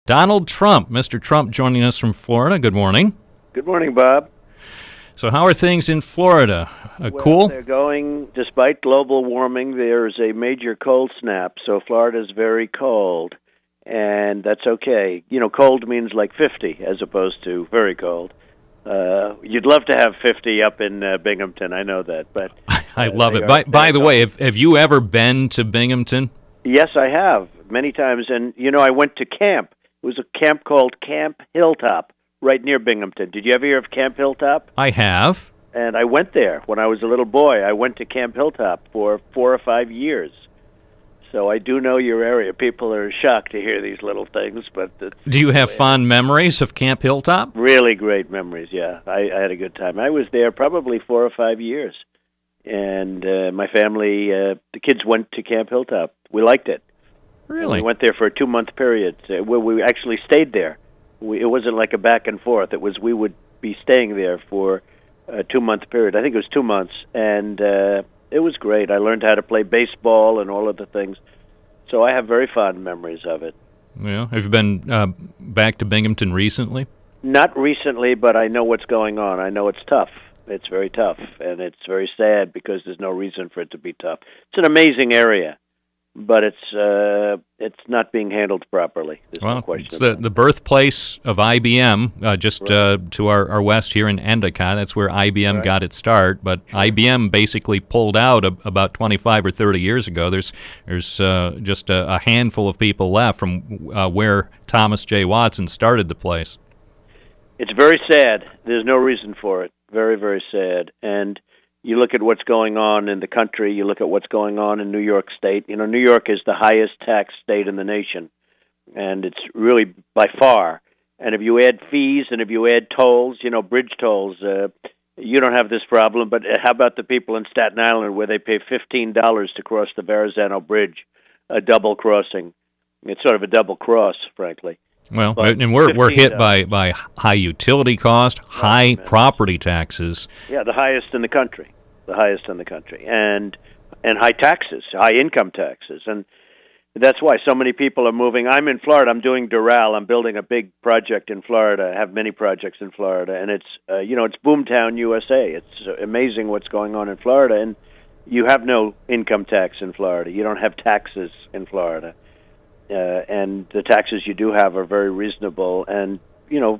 Donald Trump. Mr. Trump joining us from Florida. Good morning. Good morning, Bob. So how are things in Florida? Cool? They're going, despite global warming, there's a major cold snap, so Florida's very cold, and that's okay. You know, cold means like 50 as opposed to very cold. You'd love to have 50 up in Binghamton, I know that, but... I love it. By the way, have you ever been to Binghamton? Yes, I have, many times, and, you know, I went to camp. It was a camp called Camp Hilltop, right near Binghamton. Did you ever hear of Camp Hilltop? I have. And I went there when I was a little boy. I went to Camp Hilltop for 4 or 5 years. So I do know your area. People are shocked to hear these little things, but... Do you have fond memories of Camp Hilltop? Really great memories, yeah. I had a good time. I was there probably 4 or 5 years. And my family, the kids went to Camp Hilltop. We liked it. Really? And we went there for a 2-month period where we actually stayed there. It wasn't like a back and forth. It was we would be staying there for a 2-month period. I think it was 2 months, and it was great. I learned how to play baseball and all of the things. So I have very fond memories of it. Yeah. Have you been back to Binghamton recently? Not recently, but I know what's going on. I know it's tough. It's very tough, and it's very sad because there's no reason for it to be tough. It's an amazing area, but it's not being handled properly. There's no question. It's the birthplace of IBM, just right. To our west here in Endicott. That's where IBM got its start. But IBM basically pulled out about 25 or 30 years ago. There's just a handful of people left from where Thomas J. Watson started the place. It's very sad. There's no reason for it. Very, very sad. And you look at what's going on in the country, you look at what's going on in New York State. You know, New York is the highest tax state in the nation, and it's really by far. And if you add fees and if you add tolls, you know, bridge tolls, you don't have this problem. But how about the people in Staten Island where they pay $15 to cross the Verrazano Bridge, a double crossing? It's sort of a double cross, frankly. Well, and we're hit by high utility cost, high property taxes. Yeah, the highest in the country, and high taxes, high income taxes, and that's why so many people are moving. I'm in Florida. I'm doing Doral. I'm building a big project in Florida. I have many projects in Florida, and it's it's boomtown USA. It's amazing what's going on in Florida, and you have no income tax in Florida. You don't have taxes in Florida. And the taxes you do have are very reasonable. And, you know,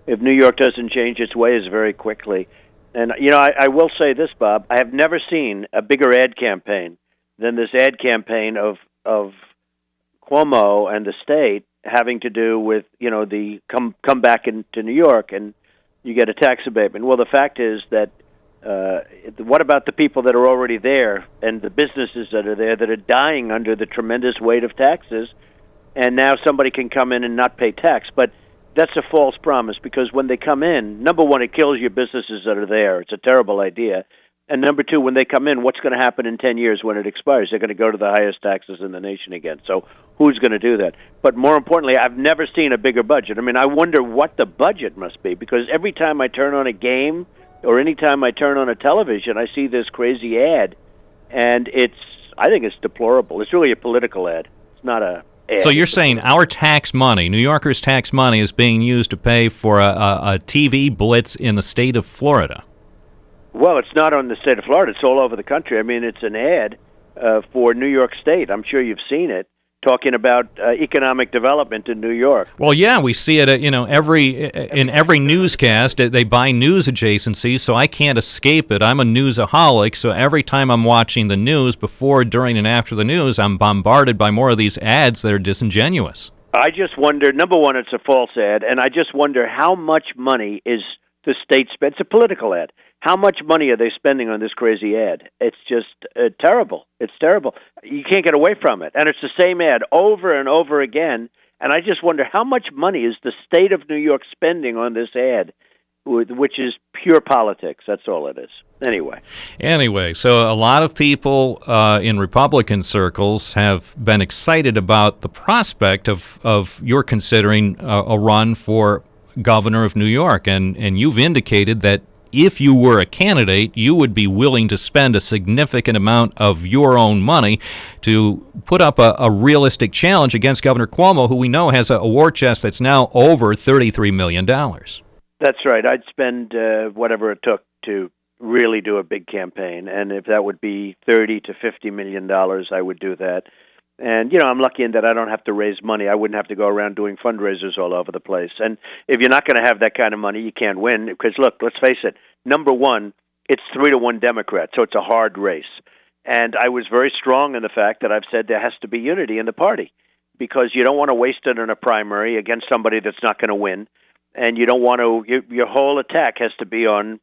if New York doesn't change its ways very quickly, and, you know, I will say this, Bob, I have never seen a bigger ad campaign than this ad campaign of Cuomo and the state having to do with, you know, the come back into New York and you get a tax abatement. Well, the fact is that what about the people that are already there and the businesses that are there that are dying under the tremendous weight of taxes, and now somebody can come in and not pay tax? But that's a false promise, because when they come in, number one, it kills your businesses that are there. It's a terrible idea. And number two, when they come in, what's going to happen in 10 years when it expires? They're going to go to the highest taxes in the nation again. So who's going to do that? But more importantly, I've never seen a bigger budget. I mean, I wonder what the budget must be, because every time I turn on a game or anytime I turn on a television, I see this crazy ad, and I think it's deplorable. It's really a political ad. It's not a ad. So you're saying our tax money, New Yorkers' tax money, is being used to pay for a TV blitz in the state of Florida? Well, it's not on the state of Florida. It's all over the country. I mean, it's an ad for New York State. I'm sure you've seen it, talking about economic development in New York. Well, yeah, we see it. In every newscast, they buy news adjacencies, so I can't escape it. I'm a newsaholic, so every time I'm watching the news, before, during, and after the news, I'm bombarded by more of these ads that are disingenuous. I just wonder. Number one, it's a false ad, and I just wonder how much money is the state spend. It's a political ad. How much money are they spending on this crazy ad? It's just terrible. It's terrible. You can't get away from it. And it's the same ad over and over again. And I just wonder how much money is the state of New York spending on this ad, which is pure politics. That's all it is. Anyway, so a lot of people in Republican circles have been excited about the prospect of your considering a run for governor of New York. And you've indicated that if you were a candidate, you would be willing to spend a significant amount of your own money to put up a realistic challenge against Governor Cuomo, who we know has a war chest that's now over $33 million. That's right. I'd spend whatever it took to really do a big campaign, and if that would be $30 to $50 million, I would do that. And, I'm lucky in that I don't have to raise money. I wouldn't have to go around doing fundraisers all over the place. And if you're not going to have that kind of money, you can't win. Because, look, let's face it, number one, it's 3-1 Democrat, so it's a hard race. And I was very strong in the fact that I've said there has to be unity in the party, because you don't want to waste it in a primary against somebody that's not going to win. And you don't want to, your whole attack has to be on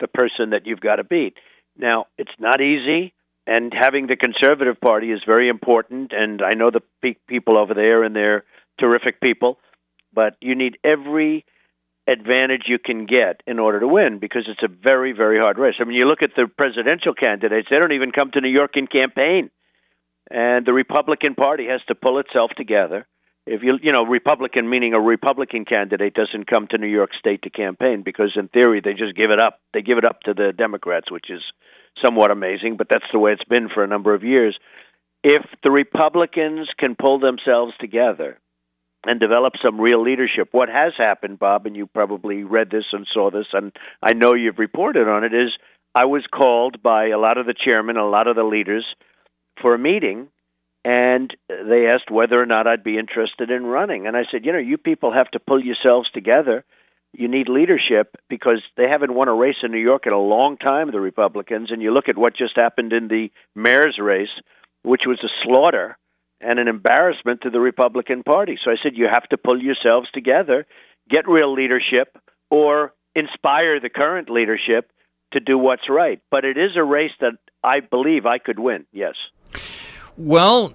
the person that you've got to beat. Now, it's not easy. And having the Conservative Party is very important, and I know the people over there, and they're terrific people, but you need every advantage you can get in order to win, because it's a very, very hard race. I mean, you look at the presidential candidates, they don't even come to New York and campaign, and the Republican Party has to pull itself together. If Republican meaning a Republican candidate doesn't come to New York State to campaign, because in theory they just give it up. They give it up to the Democrats, which is somewhat amazing, but that's the way it's been for a number of years. If the Republicans can pull themselves together and develop some real leadership, what has happened, Bob, and you probably read this and saw this, and I know you've reported on it, is I was called by a lot of the chairmen, a lot of the leaders, for a meeting, and they asked whether or not I'd be interested in running. And I said, you people have to pull yourselves together. You need leadership, because they haven't won a race in New York in a long time, the Republicans. And you look at what just happened in the mayor's race, which was a slaughter and an embarrassment to the Republican Party. So I said, you have to pull yourselves together, get real leadership, or inspire the current leadership to do what's right. But it is a race that I believe I could win, yes. Well,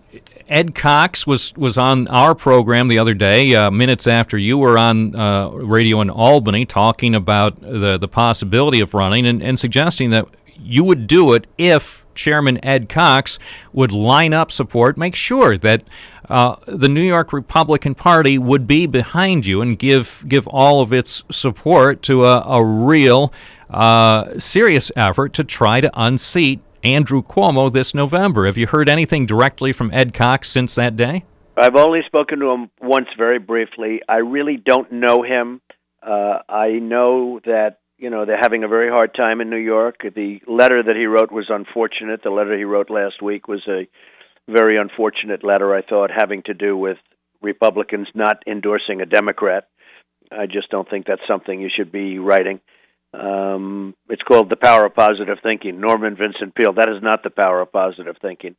Ed Cox was on our program the other day, minutes after you were on radio in Albany, talking about the possibility of running and suggesting that you would do it if Chairman Ed Cox would line up support, make sure that the New York Republican Party would be behind you and give all of its support to a real serious effort to try to unseat Andrew Cuomo this November. Have you heard anything directly from Ed Cox since that day? I've only spoken to him once very briefly. I really don't know him. I know that, they're having a very hard time in New York. The letter that he wrote was unfortunate. The letter he wrote last week was a very unfortunate letter, I thought, having to do with Republicans not endorsing a Democrat. I just don't think that's something you should be writing. It's called The Power of Positive Thinking. Norman Vincent Peale. That is not the power of positive thinking.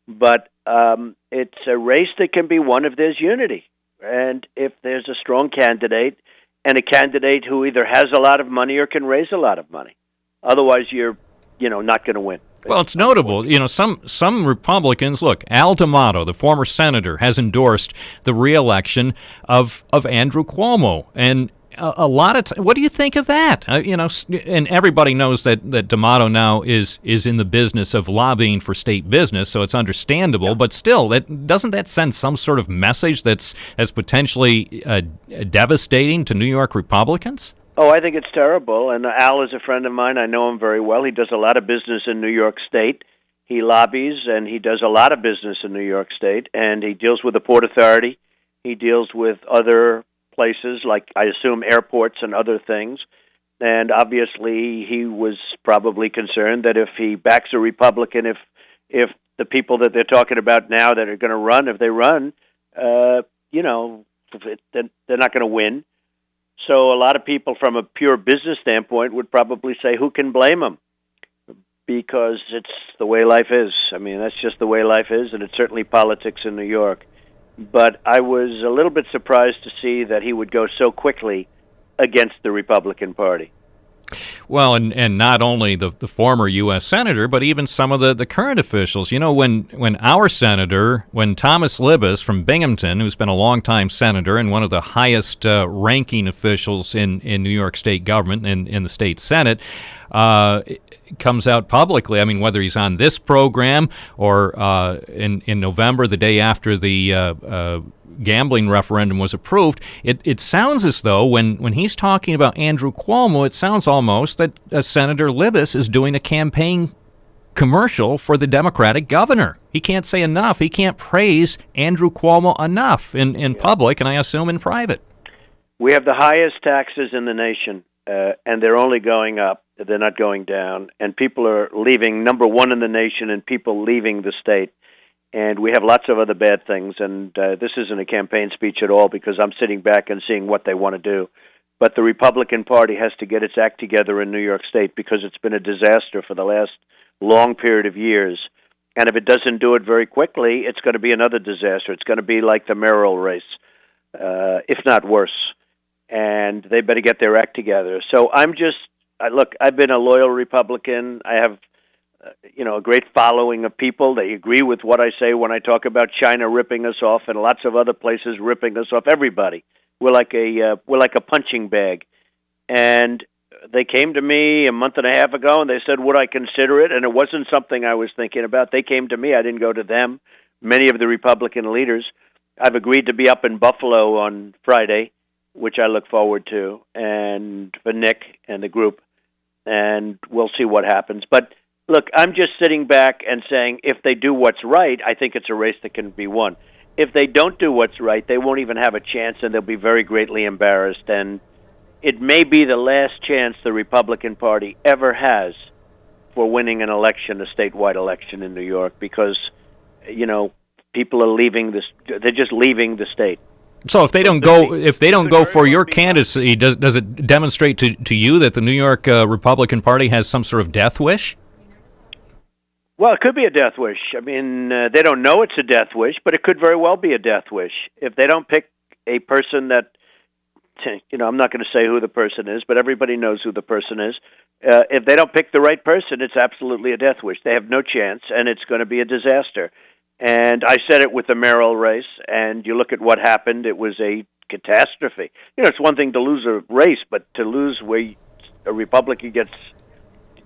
But it's a race that can be won if there's unity. And if there's a strong candidate, and a candidate who either has a lot of money or can raise a lot of money. Otherwise, you're, not going to win. Well, it's notable. Some Republicans, look, Al D'Amato, the former senator, has endorsed the re-election of Andrew Cuomo. And a lot of what do you think of that? And everybody knows that D'Amato now is in the business of lobbying for state business, so it's understandable. Yeah. But still, doesn't that send some sort of message that's potentially devastating to New York Republicans? Oh, I think it's terrible. And Al is a friend of mine. I know him very well. He does a lot of business in New York State. He lobbies, and he does a lot of business in New York State, and he deals with the Port Authority. He deals with other places, like I assume airports and other things. And obviously he was probably concerned that if he backs a Republican, if the people that they're talking about now that are going to run, if they run, they're not going to win. So a lot of people from a pure business standpoint would probably say, who can blame them? Because it's the way life is. I mean, that's just the way life is, and it's certainly politics in New York. But I was a little bit surprised to see that he would go so quickly against the Republican Party. Well, and not only the former U.S. Senator, but even some of the current officials. When our senator, when Thomas Libas from Binghamton, who's been a longtime senator and one of the highest ranking officials in New York State government and in the state Senate, comes out publicly. I mean, whether he's on this program or in November, the day after the gambling referendum was approved, it sounds as though when he's talking about Andrew Cuomo, it sounds almost that Senator Libous is doing a campaign commercial for the Democratic governor. He can't say enough. He can't praise Andrew Cuomo enough in public, and I assume in private. We have the highest taxes in the nation, and they're only going up. They're not going down. And people are leaving, number one in the nation, and people leaving the state. And we have lots of other bad things. And this isn't a campaign speech at all, because I'm sitting back and seeing what they want to do. But the Republican Party has to get its act together in New York State, because it's been a disaster for the last long period of years. And if it doesn't do it very quickly, it's going to be another disaster. It's going to be like the mayoral race, if not worse. And they better get their act together. So look, I've been a loyal Republican. I have, a great following of people. They agree with what I say when I talk about China ripping us off and lots of other places ripping us off. Everybody. We're like a punching bag. And they came to me a month and a half ago, and they said, would I consider it? And it wasn't something I was thinking about. They came to me. I didn't go to them. Many of the Republican leaders. I've agreed to be up in Buffalo on Friday, which I look forward to, and for Nick and the group, and we'll see what happens. But look, I'm just sitting back and saying, if they do what's right, I think it's a race that can be won. If they don't do what's right, they won't even have a chance, and they'll be very greatly embarrassed. And it may be the last chance the Republican Party ever has for winning an election, a statewide election in New York, because, people are leaving this. They're just leaving the state. So if they don't go for your candidacy, does it demonstrate to you that the New York Republican Party has some sort of death wish? Well, it could be a death wish. I mean, they don't know it's a death wish, but it could very well be a death wish. If they don't pick a person that, I'm not going to say who the person is, but everybody knows who the person is. If they don't pick the right person, it's absolutely a death wish. They have no chance, and it's going to be a disaster. And I said it with the mayoral race, and you look at what happened, it was a catastrophe. It's one thing to lose a race, but to lose where a Republican gets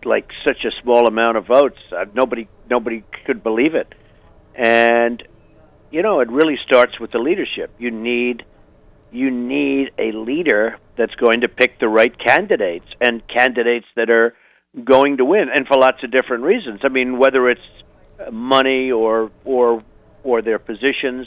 like such a small amount of votes, nobody could believe it. And, it really starts with the leadership. You need a leader that's going to pick the right candidates, and candidates that are going to win, and for lots of different reasons. I mean, whether it's money or their positions.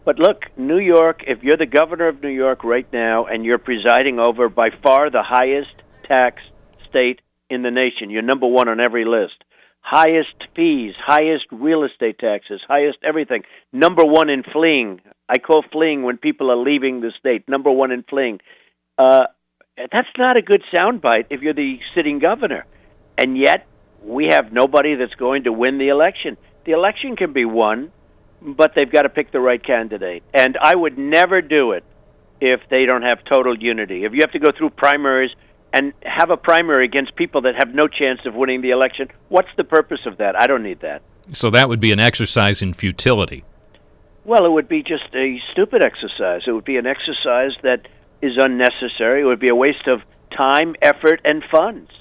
But look, New York, if you're the governor of New York right now and you're presiding over by far the highest tax state in the nation, you're number one on every list. Highest fees, highest real estate taxes, highest everything. Number one in fleeing. I call fleeing when people are leaving the state. Number one in fleeing. That's not a good soundbite if you're the sitting governor. And yet, we have nobody that's going to win the election. The election can be won, but they've got to pick the right candidate. And I would never do it if they don't have total unity. If you have to go through primaries and have a primary against people that have no chance of winning the election, what's the purpose of that? I don't need that. So that would be an exercise in futility. Well, it would be just a stupid exercise. It would be an exercise that is unnecessary. It would be a waste of time, effort, and funds.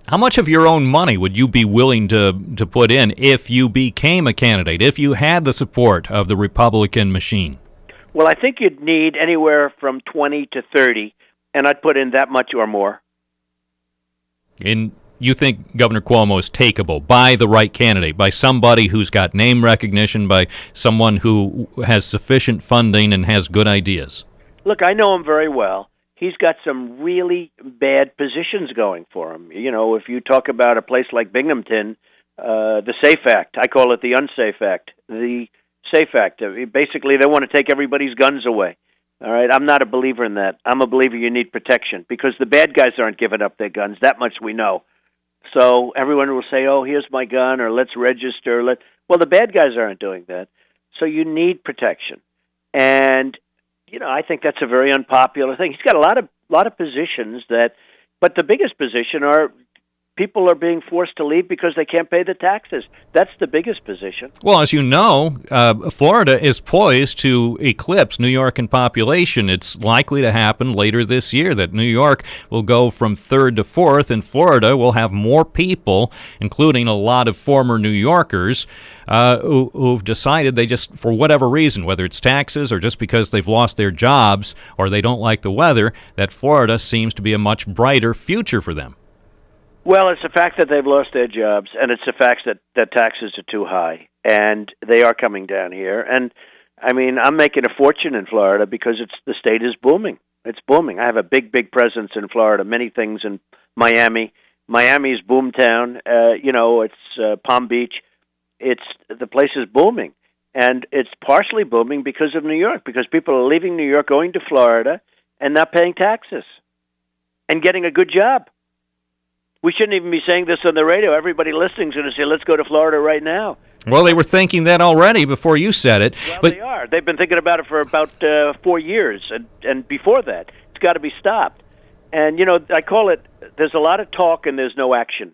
How much of your own money would you be willing to put in if you became a candidate, if you had the support of the Republican machine? Well, I think you'd need anywhere from 20 to 30, and I'd put in that much or more. And you think Governor Cuomo is takeable by the right candidate, by somebody who's got name recognition, by someone who has sufficient funding and has good ideas? Look, I know him very well. He's got some really bad positions going for him. If you talk about a place like Binghamton, the SAFE Act, I call it the Unsafe Act. The SAFE Act, basically they want to take everybody's guns away. All right, I'm not a believer in that. I'm a believer you need protection, because the bad guys aren't giving up their guns. That much we know. So everyone will say, oh, here's my gun, or let's register. Well, the bad guys aren't doing that. So you need protection. And I think that's a very unpopular thing. He's got a lot of positions but the biggest position are people are being forced to leave because they can't pay the taxes. That's the biggest position. Well, as you know, Florida is poised to eclipse New York in population. It's likely to happen later this year that New York will go from third to fourth, and Florida will have more people, including a lot of former New Yorkers, who've decided they just, for whatever reason, whether it's taxes or just because they've lost their jobs or they don't like the weather, that Florida seems to be a much brighter future for them. Well, it's the fact that they've lost their jobs, and it's the fact that taxes are too high, and they are coming down here. And, I mean, I'm making a fortune in Florida because the state is booming. It's booming. I have a big, big presence in Florida, many things in Miami. Miami's boomtown. It's Palm Beach. The place is booming, and it's partially booming because of New York, because people are leaving New York, going to Florida, and not paying taxes and getting a good job. We shouldn't even be saying this on the radio. Everybody listening is going to say, let's go to Florida right now. Well, they were thinking that already before you said it. Well, they are. They've been thinking about it for about 4 years, and before that. It's got to be stopped. And, I call it, there's a lot of talk and there's no action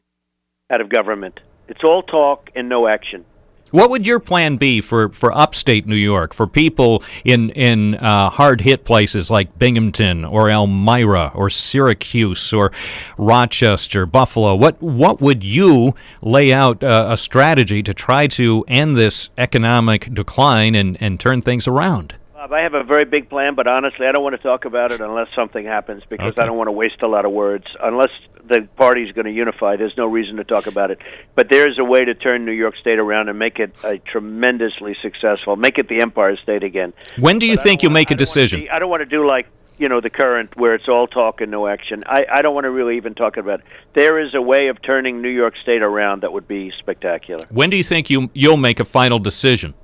out of government. It's all talk and no action. What would your plan be for upstate New York, for people in hard-hit places like Binghamton or Elmira or Syracuse or Rochester, Buffalo? What would you lay out a strategy to try to end this economic decline and turn things around? Bob, I have a very big plan, but honestly, I don't want to talk about it unless something happens because I don't want to waste a lot of words. Unless the party's going to unify, there's no reason to talk about it. But there is a way to turn New York State around and make it tremendously successful, make it the Empire State again. When do you think you'll make a decision? I don't want to do like, the current where it's all talk and no action. I don't want to really even talk about it. There is a way of turning New York State around that would be spectacular. When do you think you'll make a final decision?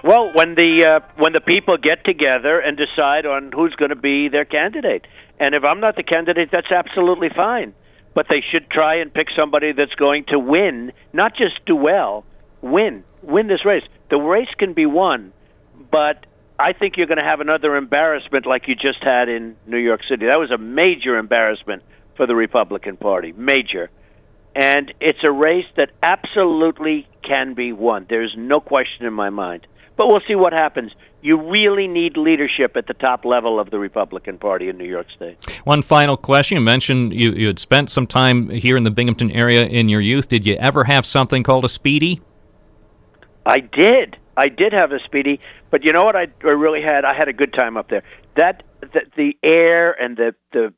Well, when the people get together and decide on who's going to be their candidate. And if I'm not the candidate, that's absolutely fine. But they should try and pick somebody that's going to win, not just do well, win this race. The race can be won, but I think you're going to have another embarrassment like you just had in New York City. That was a major embarrassment for the Republican Party, major. And it's a race that absolutely can be won. There's no question in my mind. But we'll see what happens. You really need leadership at the top level of the Republican Party in New York State. One final question. You mentioned you had spent some time here in the Binghamton area in your youth. Did you ever have something called a Speedy? I did. I did have a Speedy. But you know what I really had? I had a good time up there. The air and the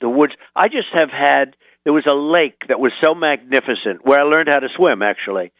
woods. I just have had, there was a lake that was so magnificent where I learned how to swim, actually.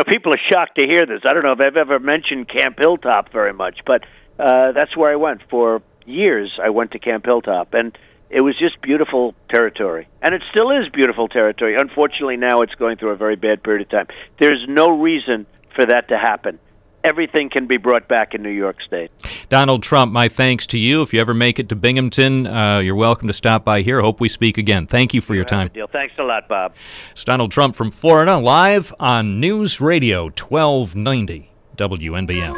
People are shocked to hear this. I don't know if I've ever mentioned Camp Hilltop very much, but that's where I went. For years, I went to Camp Hilltop, and it was just beautiful territory. And it still is beautiful territory. Unfortunately, now it's going through a very bad period of time. There's no reason for that to happen. Everything can be brought back in New York State. Donald Trump, my thanks to you. If you ever make it to Binghamton, you're welcome to stop by here. Hope we speak again. Thank you for your time. Deal. Thanks a lot, Bob. It's Donald Trump from Florida, live on News Radio 1290 WNBF.